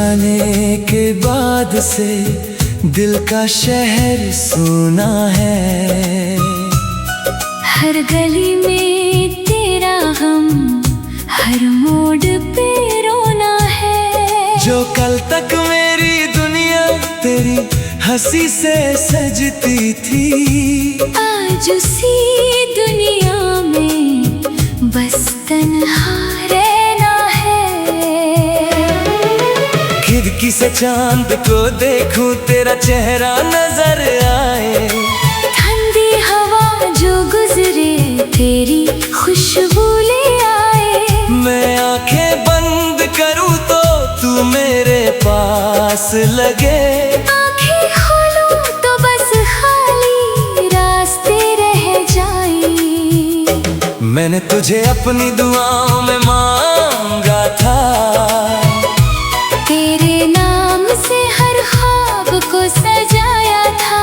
जाने के बाद से दिल का शहर सुना है। हर गली में तेरा गम, हर मोड़ पे रोना है। जो कल तक मेरी दुनिया तेरी हंसी से सजती थी, आज उसी दुनिया में बस तन्हा रहना है। खिड़की से चांद को देखूं तेरा चेहरा नजर आए, ठंडी हवा जो गुजरे तेरी खुशबू ले आए। मैं आंखें बंद करूं तो तू मेरे पास लगे, आंखें खोलूं तो बस खाली रास्ते रह जाए। मैंने तुझे अपनी दुआओं में मांगा था, तेरे नाम से हर ख्वाब को सजाया था।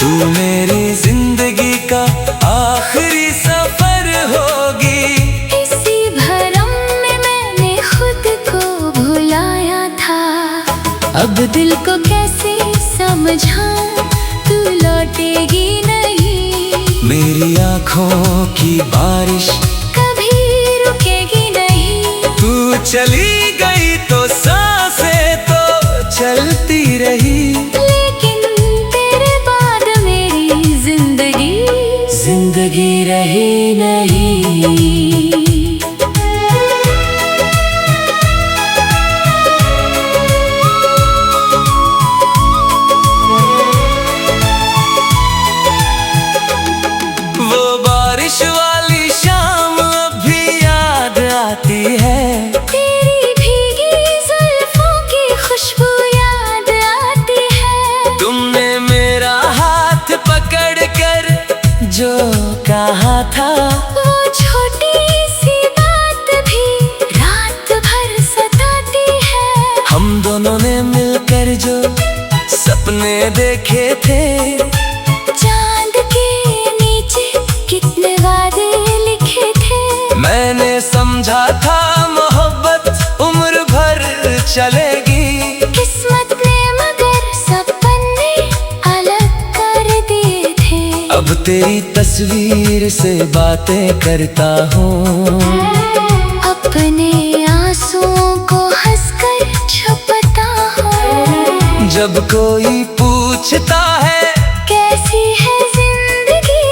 तू मेरी जिंदगी का आखिरी सफर होगी, इसी भरम में मैंने खुद को भुलाया था। अब दिल को कैसे समझाऊं, तू लौटेगी नहीं। मेरी आँखों की बारिश कभी रुकेगी नहीं। तू चली गई तो सांसें तो चलती रही, लेकिन तेरे बाद मेरी जिंदगी रही नहीं। वो बारिश वाली शाम अब भी याद आती है, तेरी भीगी जुल्फों की खुशबू याद आती है। तुमने मेरा हाथ पकड़ कर जो कहा था, वो छोटी सी बात भी रात भर सताती है। हम दोनों ने मिलकर जो सपने देखे थे, चांद के नीचे कितने वादे लिखे थे। मैंने समझा था मोहब्बत उम्र भर चलेगी, किस्मत ने मगर सपने अलग कर दिए थे। अब तेरी तस्वीर से बातें करता हूँ, अपने आंसुओं को हंसकर छुपता हूँ। जब कोई पूछता है कैसी है जिंदगी,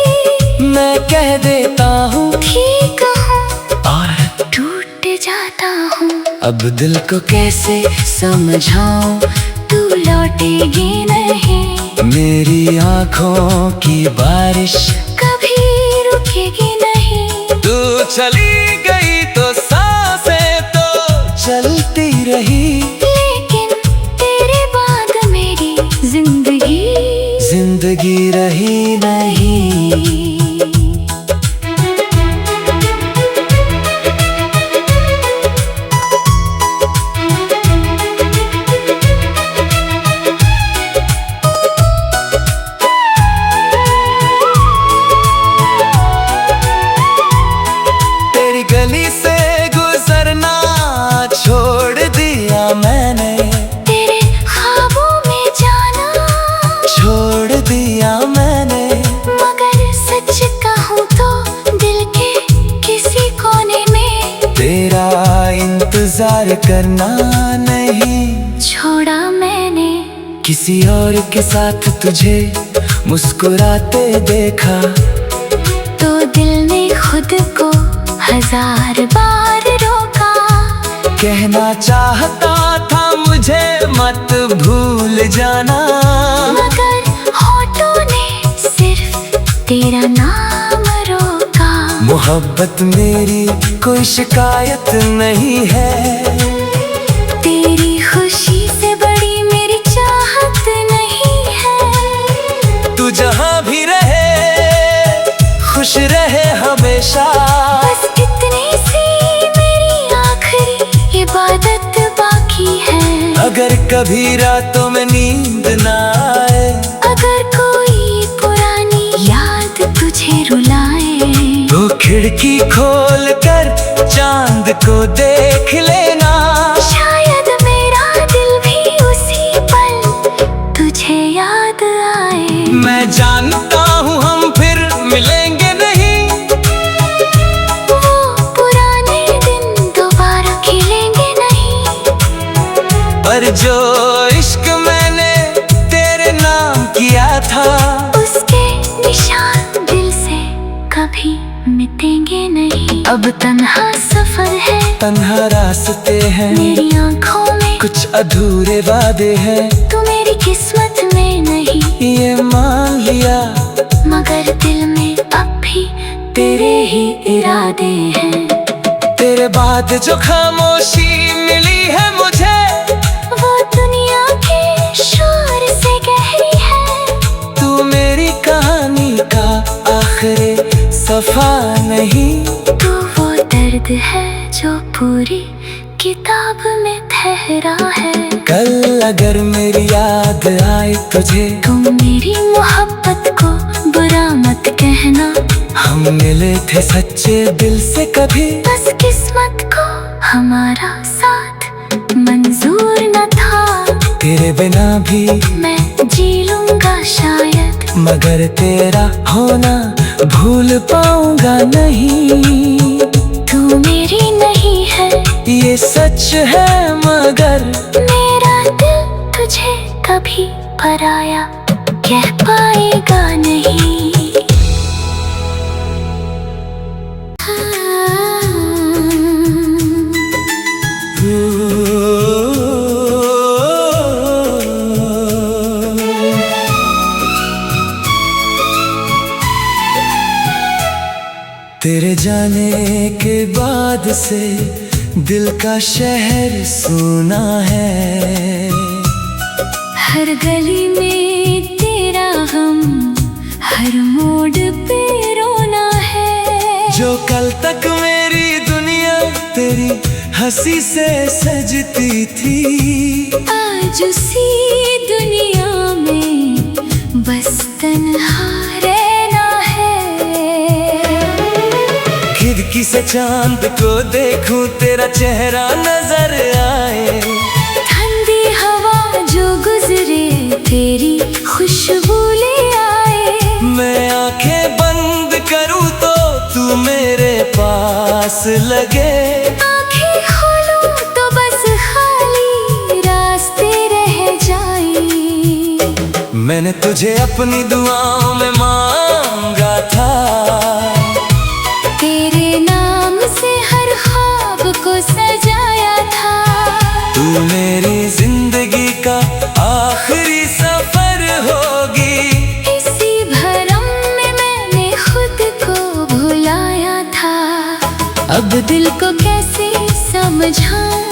मैं कह देता हूँ ठीक हूँ और टूट जाता हूँ। अब दिल को कैसे समझाऊं, तू लौटेगी नहीं। मेरी आँखों की बारिश कभी रुकेगी नहीं। तू चली गई तो सांसें तो चलती रही, लेकिन तेरे बाद मेरी जिंदगी रही नहीं। तेरी गली से गुजरना छोड़ दिया मैंने, तेरे ख्वाबों में जाना छोड़ दिया मैंने। मगर सच कहूँ तो दिल के किसी कोने में तेरा इंतजार करना नहीं छोड़ा मैंने। किसी और के साथ तुझे मुस्कुराते देखा, तो दिल ने खुद को 1000 बार रोका। कहना चाहता था मुझे मत भूल जाना, मगर होठों ने सिर्फ तेरा नाम रोका। मोहब्बत मेरी कोई शिकायत नहीं है, तेरी खुशी से बड़ी मेरी चाहत नहीं है। तू जहाँ भी रहे खुश रहे हमेशा, बस इतनी सी मेरी आखिरी इबादत बाकी है। अगर कभी रातों में नींद ना आए, अगर कोई पुरानी याद तुझे रुलाए, तो खिड़की खोल कर चांद को देख लेना। शायद मेरा दिल पर जो इश्क मैंने तेरे नाम किया था, उसके निशान दिल से कभी मिटेंगे नहीं। अब तन्हा सफर है, तन्हा रास्ते हैं, मेरी आंखों में कुछ अधूरे वादे हैं। तू मेरी किस्मत में नहीं ये मान लिया, मगर दिल में अब भी तेरे ही इरादे हैं। तेरे बाद जो खामोशी मिली है मुझे, वो दुनिया के शोर से गहरी है। तू मेरी कहानी का आखिरी सफा नहीं, तू वो दर्द है जो पूरी किताब में ठहरा है। कल अगर मेरी याद आए तुझे, तुम मेरी मोहब्बत को बुरा मत कहना। हम मिले थे सच्चे दिल से कभी, बस किस्मत को हमारा साथ मंजूर न था। तेरे बिना भी मैं जी लूंगा शायद, मगर तेरा होना भूल पाऊंगा नहीं। तू मेरी नहीं है ये सच है, मगर मेरा दिल तुझे कभी पराया कह पाएगा नहीं। तेरे जाने के बाद से दिल का शहर सुना है। हर गली में तेरा गम, हर मोड़ पे रोना है। जो कल तक मेरी दुनिया तेरी हंसी से सजती थी, आज उसी दुनिया में बस तन्हा रहना है। खिड़की से चांद को देखूं, तेरा चेहरा नजर आए। ठंडी हवा जो गुजरे, तेरी खुशबू ले आए। मैं आंखें बंद करूं तो तू मेरे पास लगे, आंखें खोलूं तो बस खाली रास्ते रह जाए। मैंने तुझे अपनी दुआओं में मांगा था, तेरे नाम से हर ख्वाब को सजाया था। तू मेरी जिंदगी का आखिरी सफर होगी। इसी भरम में मैंने खुद को भुलाया था। अब दिल को कैसे समझाऊं,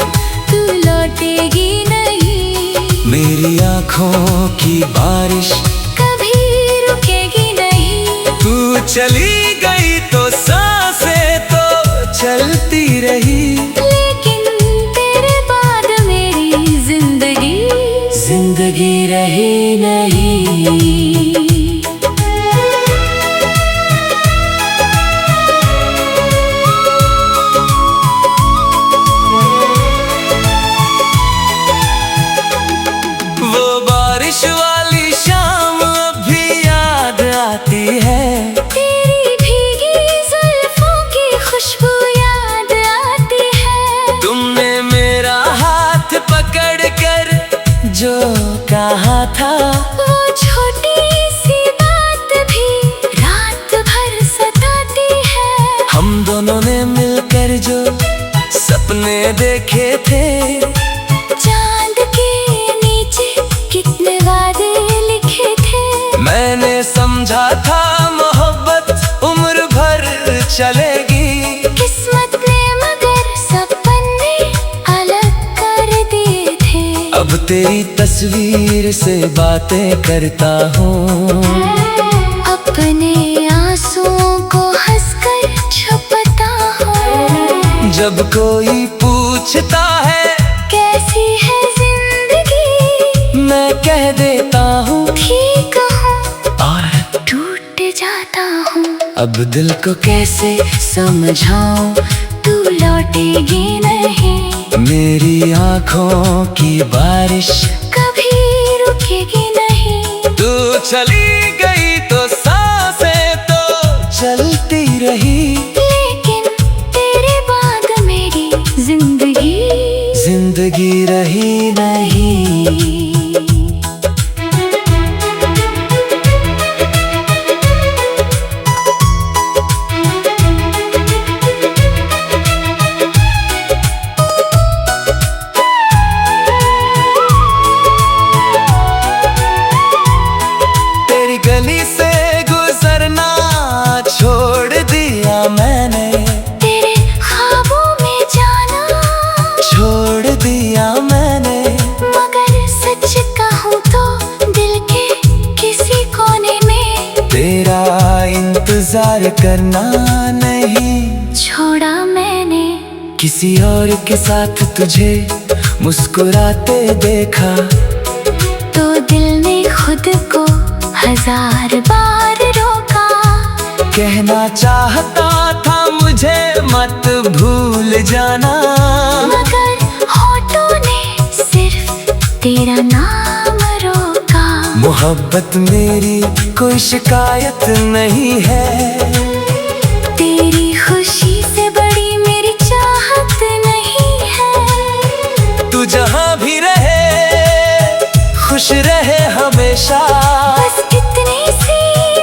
तू लौटेगी नहीं। मेरी आंखों की बारिश कभी रुकेगी नहीं। तू चली गई तो सांसें तो चलती रही, लेकिन तेरे बाद मेरी जिंदगी रही नहीं। वो बारिश वाली शाम अब भी याद आती है। तेरी भीगी जुल्फों की खुशबू याद आती है। तुमने मेरा हाथ पकड़ कर जो कहा था, वो छोटी सी बात भी रात भर सताती है। हम दोनों ने मिलकर जो सपने देखे थे, चांद के नीचे कितने वादे लिखे थे। मैंने समझा था मोहब्बत उम्र भर चलेगी। किस्मत ने मगर सपने अलग कर दिए थे। अब तेरी तस्वीर से बातें करता हूँ, अपने आंसुओं को हंसकर छुपता हूँ। जब कोई पूछता है कैसी है जिंदगी, मैं कह देता हूँ ठीक हूँ और टूट जाता हूँ। अब दिल को कैसे समझाऊं, तू लौटेगी नहीं। मेरी आंखों की बारिश कभी रुकेगी नहीं। तू चली गई तो सांसें तो चलती रही, लेकिन तेरे बाद मेरी जिंदगी रही नहीं। तेरी गली से गुजरना छोड़ दिया मैंने, तेरे ख्वाबों में जाना छोड़ दिया मैंने। मगर सच कहूँ तो दिल के किसी कोने में तेरा इंतजार करना नहीं छोड़ा मैंने। किसी और के साथ तुझे मुस्कुराते देखा तो दिल ने खुद को 1000 बार रोका। कहना चाहता था मुझे मत भूल जाना, मगर होठों ने सिर्फ तेरा नाम रोका। मोहब्बत मेरी कोई शिकायत नहीं है, तेरी खुशी से बड़ी मेरी चाहत नहीं है। तू जहाँ भी रहे खुश रहे हमेशा। बस इतनी सी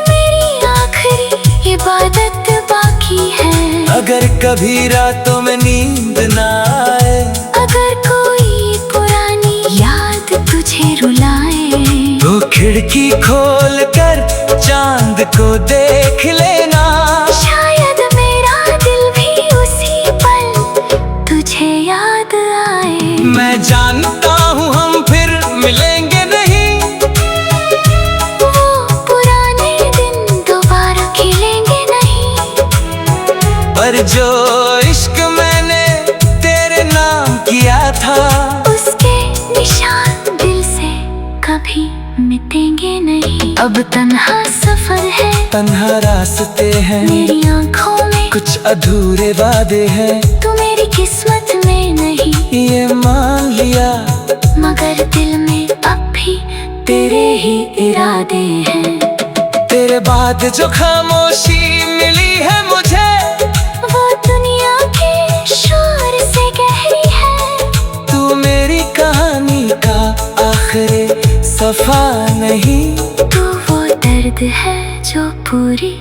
मेरी आखिरी इबादत बाकी है। अगर कभी रातों में नींद ना आए, अगर कोई पुरानी याद तुझे रुलाए, तो खिड़की खोल कर चांद को देख लेना। शायद मेरा दिल भी उसी पल तुझे याद आए। मैं जानता हूँ हम फिर मिलेंगे नहीं, वो पुराने दिन दोबारा खिलेंगे नहीं। पर जो इश्क मैंने तेरे नाम किया था, उसके निशान दिल से कभी मिटेंगे नहीं। अब तन्हा सफर है, तन्हा रास्ते हैं, मेरी आंखों में कुछ अधूरे वादे हैं। तू मेरी किस्मत में नहीं ये मान लिया, मगर दिल में अब भी तेरे ही इरादे हैं। तेरे बाद जो खामोशी मिली है मुझे, वो दुनिया के शोर से गहरी है। तू मेरी कहानी का आखिरी सफा नहीं। तू वो दर्द है जो पूरी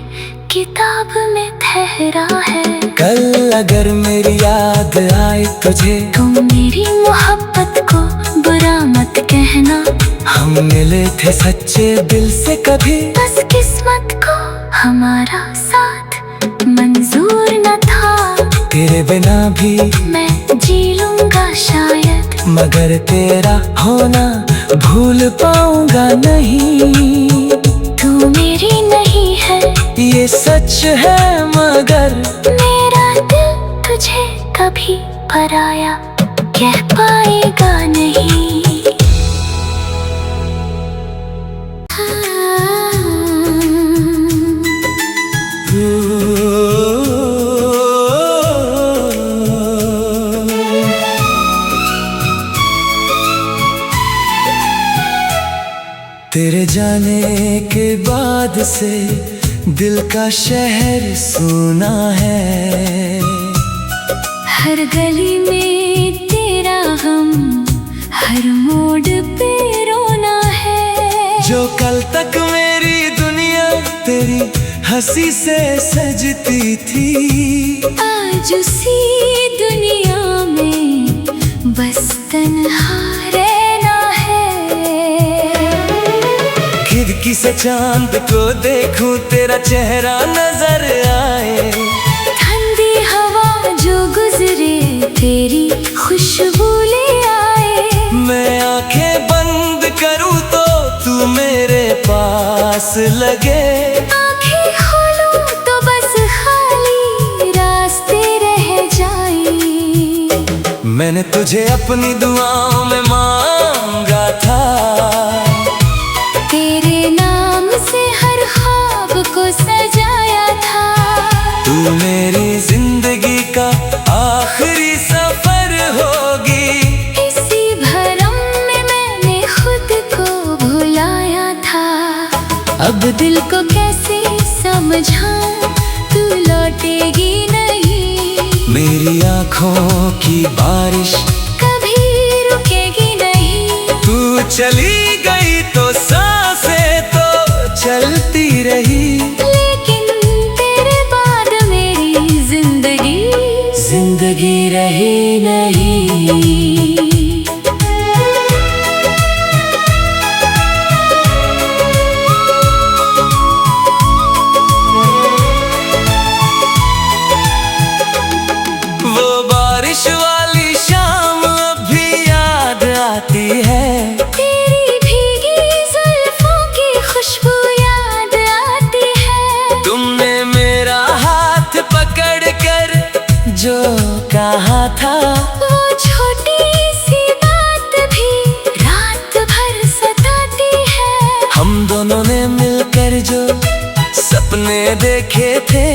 किताब में ठहरा है। कल अगर मेरी याद आए तुझे, तुम मेरी मोहब्बत को बुरा मत कहना। हम मिले थे सच्चे दिल से कभी, बस किस्मत को हमारा साथ मंजूर न था। तेरे बिना भी मैं जी लूंगा शायद, मगर तेरा होना भूल पाऊंगा नहीं। तू मेरी नहीं है ये सच है, मगर मेरा दिल तुझे कभी पराया कह पाएगा नहीं। तेरे जाने के बाद से दिल का शहर सुना है। हर गली में तेरा गम, हर मोड़ पे रोना है। जो कल तक मेरी दुनिया तेरी हंसी से सजती थी, आज उसी दुनिया में बस तन्हा रहना है। खिड़की से चांद को देखूं तेरा चेहरा नजर आए। ठंडी हवा जो गुजरे तेरी खुशबू ले आए। मैं आंखें बंद करूं तो तू मेरे पास लगे। आंखें खोलूं तो बस खाली रास्ते रह जाए। मैंने तुझे अपनी दुआओं में मांगा था, तेरे नाम से हर ख्वाब को सजाया था। तू मेरी जिंदगी का आखिरी सफर होगी। इसी भरम में मैंने खुद को भुलाया था। अब दिल को कैसे समझाऊं, तू लौटेगी नहीं। मेरी आंखों की बारिश कभी रुकेगी नहीं। तू चली गई तो सांसें तो चलती रही, लेकिन तेरे बाद मेरी जिंदगी रही नहीं। वो बारिश वाली शाम अभी याद आती है, तेरी भीगी जुल्फों की खुशबू याद आती है। तुमने मेरा हाथ पकड़ कर जो कहा था, वो छोटी सी बात भी रात भर सताती है। हम दोनों ने मिलकर जो सपने देखे थे,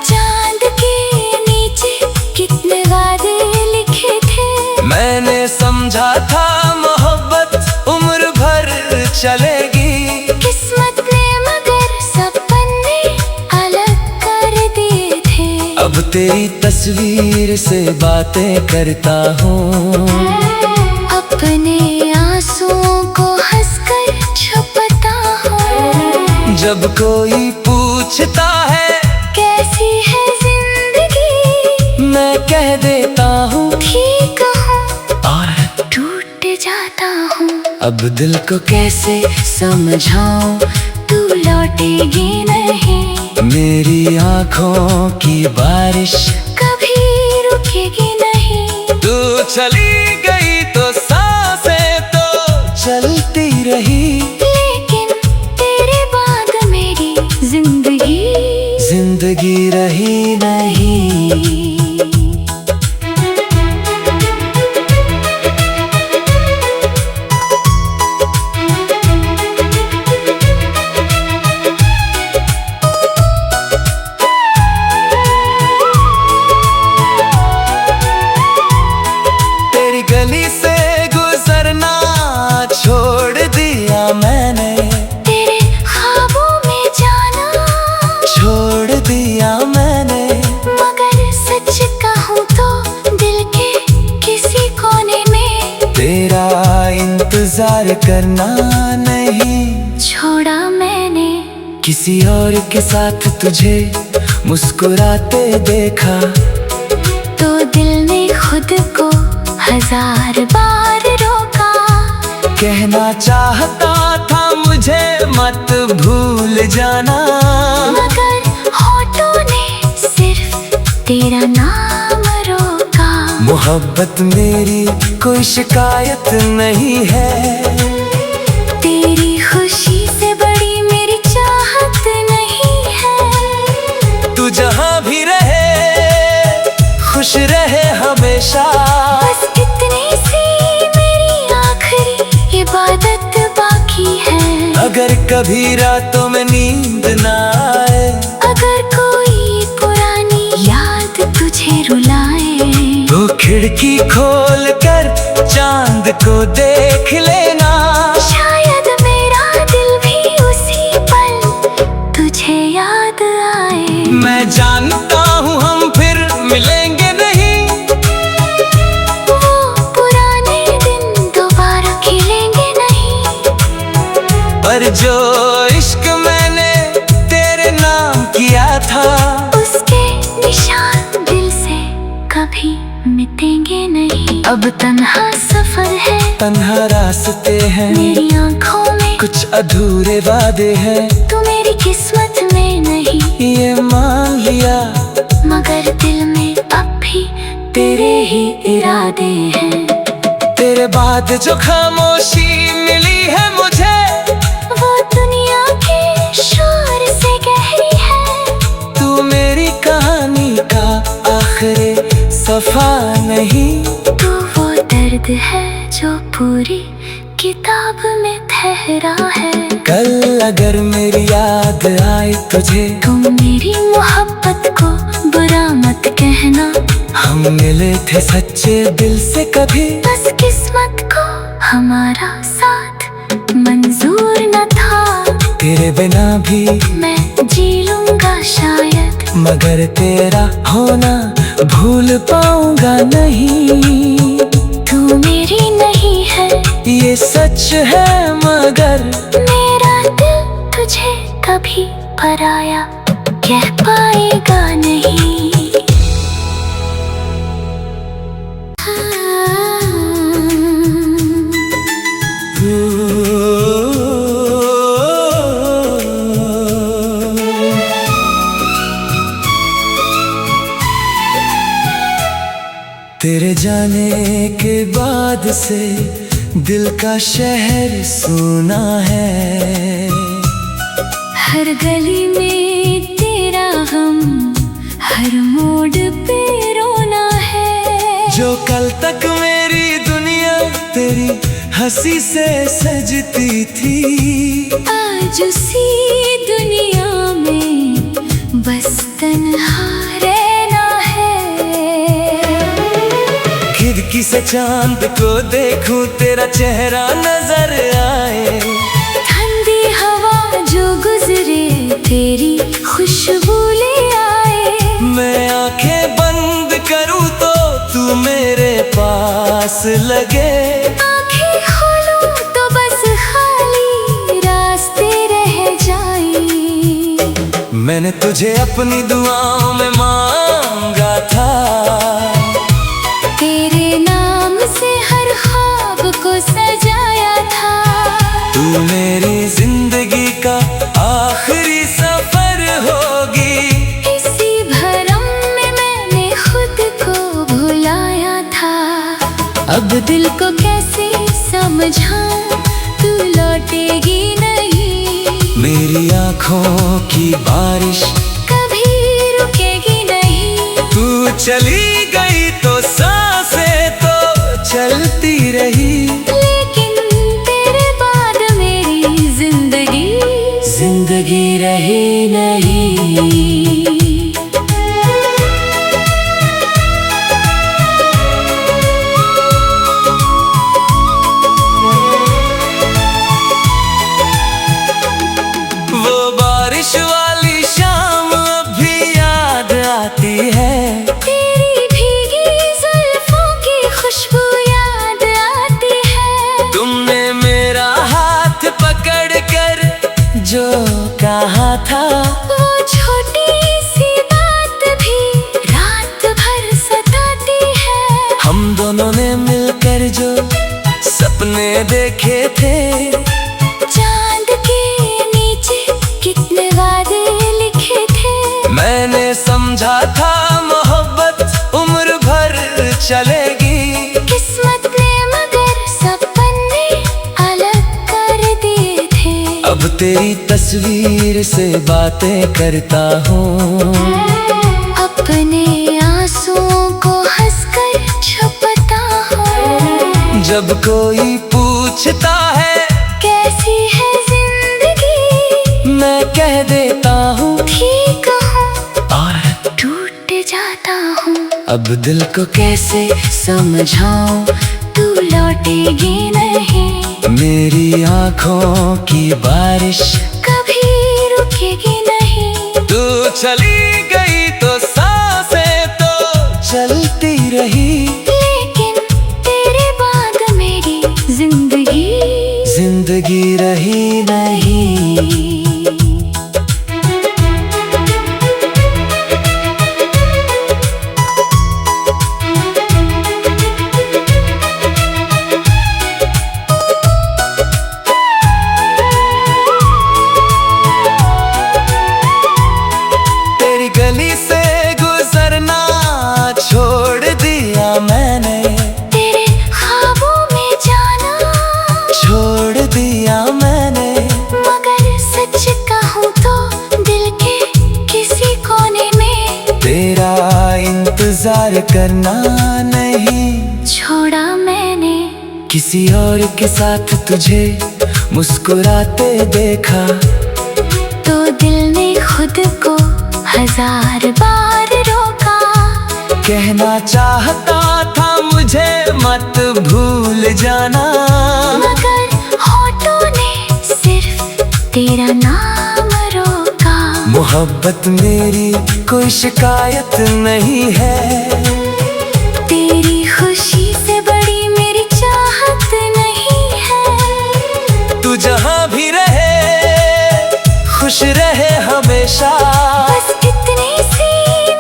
चांद के नीचे कितने वादे लिखे थे। मैंने समझा था मोहब्बत उम्र भर चलेगी, किस्मत ने मगर सपने अलग कर दिए थे। अब तेरी तस्वीर से बातें करता हूँ, अपने आंसुओं को हंसकर छुपता हूँ। जब कोई पूछता है कैसी है जिंदगी, मैं कह देता हूँ ठीक हूँ और टूट जाता हूँ। अब दिल को कैसे समझाऊं तू लौटेगी नहीं, मेरी आँखों की बारिश कभी रुकेगी नहीं। तू चली गई तो सांसें तो चलती रही, लेकिन तेरे बाद मेरी जिंदगी रही नहीं। तेरी गली से गुजरना छोड़ दिया मैंने, तेरे ख्वाबों में जाना छोड़ दिया मैंने। मगर सच कहूँ तो दिल के किसी कोने में तेरा इंतजार करना नहीं छोड़ा मैंने। किसी और के साथ तुझे मुस्कुराते देखा, तो दिल ने खुद को 1000 बार रोका। कहना चाहता था मुझे मत भूल जाना, मगर होठों ने सिर्फ तेरा नाम रोका। मोहब्बत मेरी कोई शिकायत नहीं है, तेरी खुशी से बड़ी मेरी चाहत नहीं है। तू जहाँ भी रहे खुश रहे हमेशा, बस इतनी सी मेरी आखिरी इबादत बाकी है। अगर कभी रातों में नींद ना आए, अगर कोई पुरानी याद तुझे रुलाए, तो खिड़की खोल कर चांद को देख लेना। शायद मेरा दिल भी उसी पल तुझे याद आए। मैं जानता हूँ हम फिर मिलेंगे नहीं, वो पुराने दिन दोबारा खिलेंगे नहीं। पर जो इश्क मैंने तेरे नाम किया था, उसके निशान दिल से कभी मिटेंगे नहीं। अब तन्हा सफर है, तन्हा रास्ते हैं, मेरी आंखों में कुछ अधूरे वादे हैं। तू मेरी किस्मत में नहीं ये मान लिया, मगर दिल में अब भी तेरे ही इरादे हैं। तेरे बाद जो खामोशी मिली है मुझे, वो दुनिया के शोर से गहरी है। तू मेरी कहानी का आखिरी सफा नहीं, तू वो दर्द है जो पूरी किताब में ठहरा है। कल अगर मेरी याद आए तुझे, तुम मेरी मोहब्बत को बुरा मत कहना। हम मिले थे सच्चे दिल से कभी, बस किस्मत को हमारा साथ मंजूर न था। तेरे बिना भी मैं जी लूंगा शायद, मगर तेरा होना भूल पाऊंगा नहीं। तू मेरी नहीं है ये सच है मगर मेरा दिल तुझे कभी पराया कह पाएगा नहीं। तेरे जाने के बाद से दिल का शहर सुना है। हर गली में तेरा गम, हर मोड़ पे रोना है। जो कल तक मेरी दुनिया तेरी हंसी से सजती थी, आज उसी दुनिया में बस तन्हा रहना है। खिड़की से चांद को देखूं तेरा चेहरा नजर आए। ठंडी हवा जो गुजरे तेरी खुशबू ले आए। मैं आंखें बंद करूं तो तू मेरे पास लगे। आंखें खोलूं तो बस खाली रास्ते रह जाए। मैंने तुझे अपनी दुआओं में मांगा था, तेरे नाम से हर ख्वाब को सजाया था। तू मेरी जिंदगी का आखिरी सफर होगी। इसी भरम में मैंने खुद को भुलाया था। अब दिल को कैसे समझाऊं तू लौटेगी नहीं। मेरी आंखों की बारिश कभी रुकेगी नहीं। तू चली गई तो सांसें तो चलती रही। लेकिन तेरे बाद मेरी जिंदगी रही नहीं। वो बारिश वाली शाम अब भी याद आती है। तेरी भीगी जुल्फों की खुशबू याद आती है। तुमने मेरा हाथ पकड़ कर जो कहा था, वो छोटी सी बात भी रात भर सताती है। हम दोनों ने मिलकर जो सपने देखे थे, चांद के नीचे कितने वादे लिखे थे। मैंने समझा था मोहब्बत उम्र भर चलेगी। किस्मत ने मगर सपने अलग कर दिए थे। अब तेरी तस्वीर से बातें करता हूँ, अपने आंसुओं को हंसकर छुपता हूँ। जब कोई पूछता है कैसी है जिंदगी, मैं कह देता हूँ ठीक हूँ और टूट जाता हूँ। अब दिल को कैसे समझाऊं तू लौटेगी नहीं। मेरी आंखों की बारिश कभी रुकेगी नहीं। तू चली गई तो सांसें तो चलती रही। लेकिन तेरे बाद मेरी जिंदगी रही नहीं। तेरी गली से गुजरना छोड़ दिया मैंने, तेरे ख्वाबों में जाना छोड़ दिया मैंने। मगर सच कहूँ तो दिल के किसी कोने में तेरा इंतजार करना नहीं छोड़ा मैंने। किसी और के साथ तुझे मुस्कुराते देखा, तो दिल ने खुद को 1000 बार रोका। कहना चाहता था मुझे मत भूल जाना, मगर होठों ने सिर्फ तेरा नाम रोका। मोहब्बत मेरी कोई शिकायत नहीं है। तेरी खुशी से बड़ी मेरी चाहत नहीं खुश रहे हमेशा। बस इतनी सी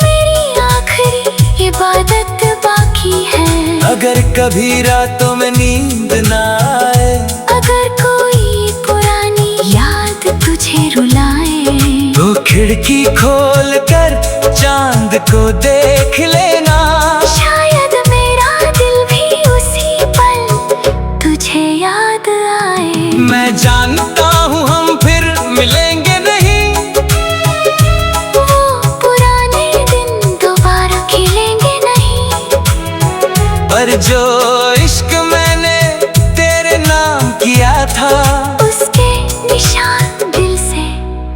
मेरी आखिरी इबादत बाकी है। अगर कभी रातों में नींद ना आए, अगर कोई पुरानी याद तुझे रुलाए, तो खिड़की खोल कर चांद को देख लेना। शायद मेरा दिल भी उसी पल तुझे याद आए। मैं जानता हूँ हम फिर मिलेंगे नहीं, वो पुराने दिन दोबारा खिलेंगे नहीं। पर जो इश्क मैंने तेरे नाम किया था, उसके निशान दिल से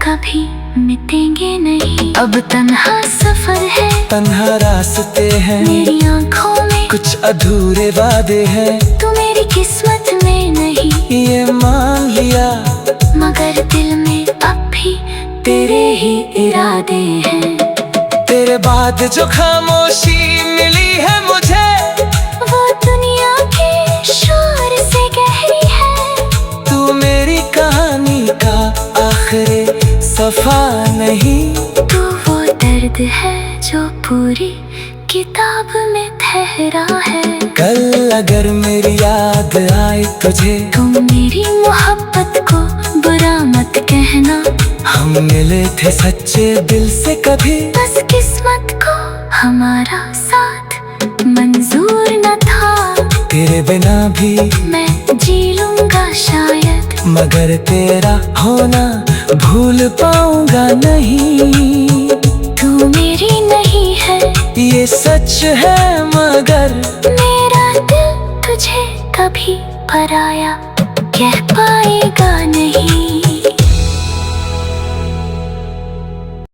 कभी मिटेंगे नहीं। अब तन्हा सफर है, तन्हा रास्ते हैं, मेरी आंखों में कुछ अधूरे वादे हैं। तू मेरी किस्मत में नहीं, ये मान लिया, मगर दिल में अब भी तेरे ही इरादे हैं। तेरे बाद जो खामोशी मिली है मुझे, वो दुनिया के शोर से गहरी है। तू मेरी कहानी का आखिरी सफा नहीं। तू वो दर्द है जो पूरी किताब में ठहरा है। कल अगर मेरी याद आए तुझे, तुम मेरी मोहब्बत को बुरा मत कहना। हम मिले थे सच्चे दिल से कभी, बस किस्मत को हमारा साथ मंजूर न था। तेरे बिना भी मैं जी लूंगा शायद, मगर तेरा होना भूल पाऊंगा नहीं। तू मेरी नहीं है, ये सच है, मगर मेरा दिल तुझे कभी पराया कह पाएगा नहीं।